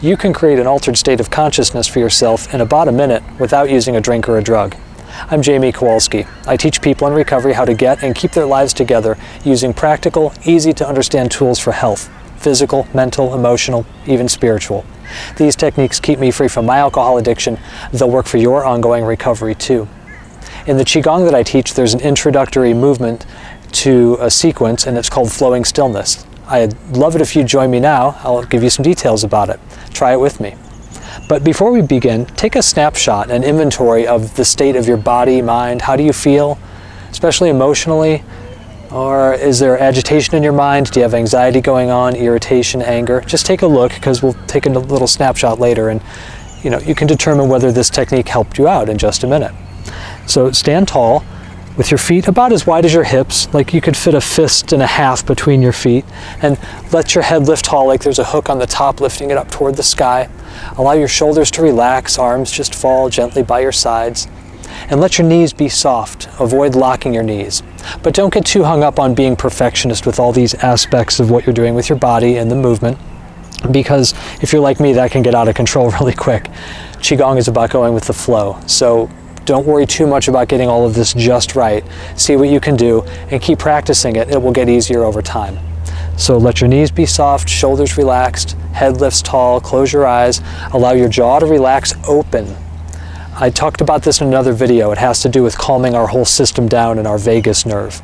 you can create an altered state of consciousness for yourself in about a minute without using a drink or a drug. I'm Jamie Kowalski. I teach people in recovery how to get and keep their lives together using practical, easy to understand tools for health, physical, mental, emotional, even spiritual. These techniques keep me free from my alcohol addiction. They'll work for your ongoing recovery too. In the Qigong that I teach, there's an introductory movement to a sequence, and it's called flowing stillness. I'd love it if you join me now. I'll give you some details about it. Try it with me. But before we begin, take a snapshot, an inventory of the state of your body, mind. How do you feel, especially emotionally? Or is there agitation in your mind? Do you have anxiety going on, irritation, anger? Just take a look, because we'll take a little snapshot later, and you can determine whether this technique helped you out in just a minute. So stand tall with your feet about as wide as your hips, like you could fit a fist and a half between your feet, and let your head lift tall like there's a hook on the top lifting it up toward the sky. Allow your shoulders to relax, arms just fall gently by your sides. And let your knees be soft. Avoid locking your knees. But don't get too hung up on being perfectionist with all these aspects of what you're doing with your body and the movement, because if you're like me, that can get out of control really quick. Qigong is about going with the flow. So don't worry too much about getting all of this just right. See what you can do and keep practicing it. It will get easier over time. So let your knees be soft, shoulders relaxed, head lifts tall, close your eyes, allow your jaw to relax open. I talked about this in another video. It has to do with calming our whole system down in our vagus nerve.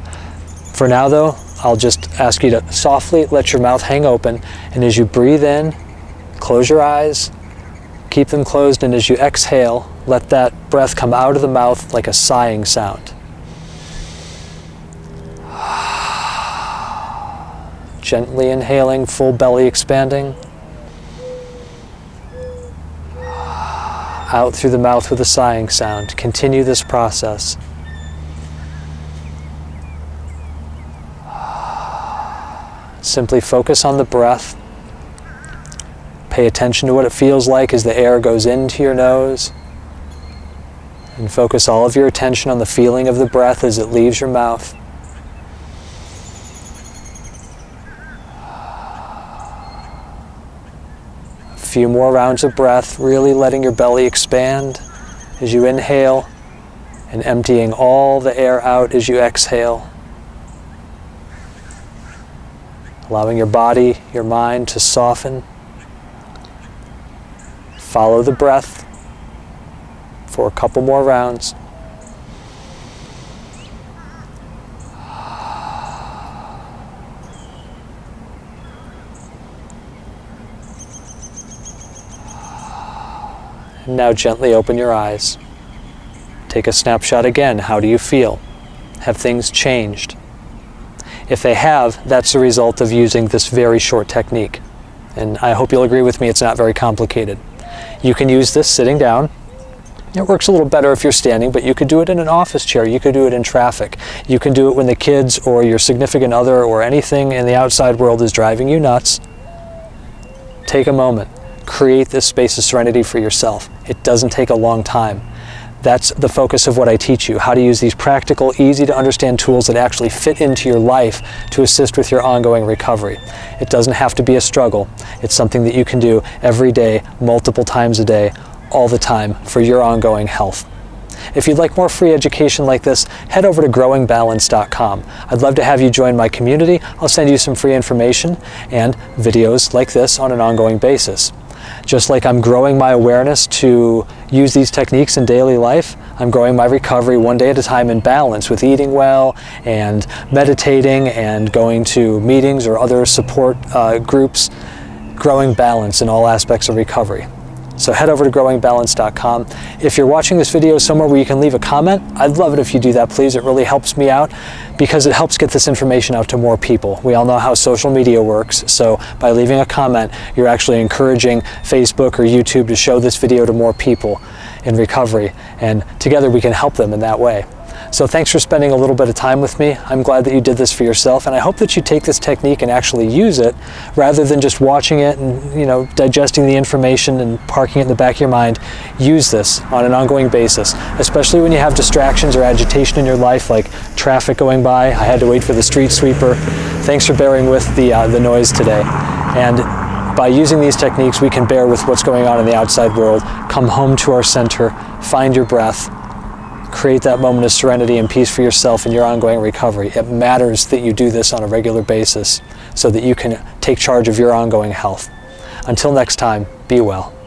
For now though, I'll just ask you to softly let your mouth hang open, and as you breathe in, close your eyes, keep them closed, and as you exhale, let that breath come out of the mouth like a sighing sound. Gently inhaling, full belly expanding. Out through the mouth with a sighing sound. Continue this process. Simply focus on the breath. Pay attention to what it feels like as the air goes into your nose. And focus all of your attention on the feeling of the breath as it leaves your mouth. A few more rounds of breath, really letting your belly expand as you inhale and emptying all the air out as you exhale. Allowing your body, your mind to soften. Follow the breath for a couple more rounds. And now gently open your eyes. Take a snapshot again. How do you feel? Have things changed? If they have, that's the result of using this very short technique. And I hope you'll agree with me, it's not very complicated. You can use this sitting down. It works a little better if you're standing, but you could do it in an office chair. You could do it in traffic. You can do it when the kids or your significant other or anything in the outside world is driving you nuts. Take a moment. Create this space of serenity for yourself. It doesn't take a long time. That's the focus of what I teach you, how to use these practical, easy to understand tools that actually fit into your life to assist with your ongoing recovery. It doesn't have to be a struggle. It's something that you can do every day, multiple times a day, all the time for your ongoing health. If you'd like more free education like this, head over to growingbalance.com. I'd love to have you join my community. I'll send you some free information and videos like this on an ongoing basis. Just like I'm growing my awareness to use these techniques in daily life, I'm growing my recovery one day at a time in balance with eating well and meditating and going to meetings or other support groups, growing balance in all aspects of recovery. So head over to growingbalance.com. If you're watching this video somewhere where you can leave a comment, I'd love it if you do that, please. It really helps me out because it helps get this information out to more people. We all know how social media works, so by leaving a comment, you're actually encouraging Facebook or YouTube to show this video to more people in recovery, and together we can help them in that way. So thanks for spending a little bit of time with me. I'm glad that you did this for yourself, and I hope that you take this technique and actually use it rather than just watching it and digesting the information and parking it in the back of your mind. Use this on an ongoing basis, especially when you have distractions or agitation in your life like traffic going by. I had to wait for the street sweeper. Thanks for bearing with the noise today. And By using these techniques, we can bear with what's going on in the outside world, come home to our center, find your breath, create that moment of serenity and peace for yourself in your ongoing recovery. It matters that you do this on a regular basis so that you can take charge of your ongoing health. Until next time, be well.